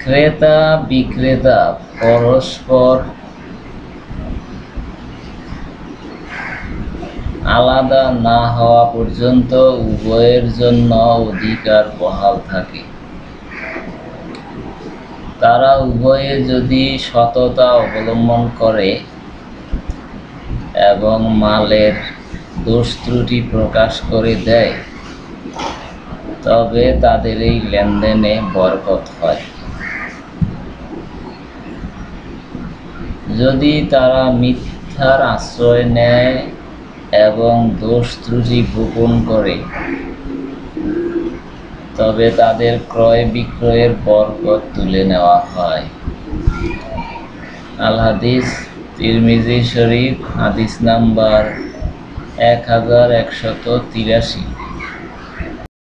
ক্রেতা বিক্রেতা পরস্পর আলাদা না হওয়া পর্যন্ত উভয়ের জন্য অধিকার বহাল থাকে। তারা উভয়ে যদি সততা অবলম্বন করে এবং মালের দোষ ত্রুটি প্রকাশ করে দেয়, তবে তাদের এই লেনদেনে বরকত হয়। যদি তারা মিথ্যার আশ্রয় নেয় এবং দোষ ত্রুটি গোপন করে, তবে তাদের ক্রয় বিক্রয়ের বরকত তুলে নেওয়া হয়। আল হাদিস, তিরমিজি শরীফ, হাদিস নাম্বার 1183।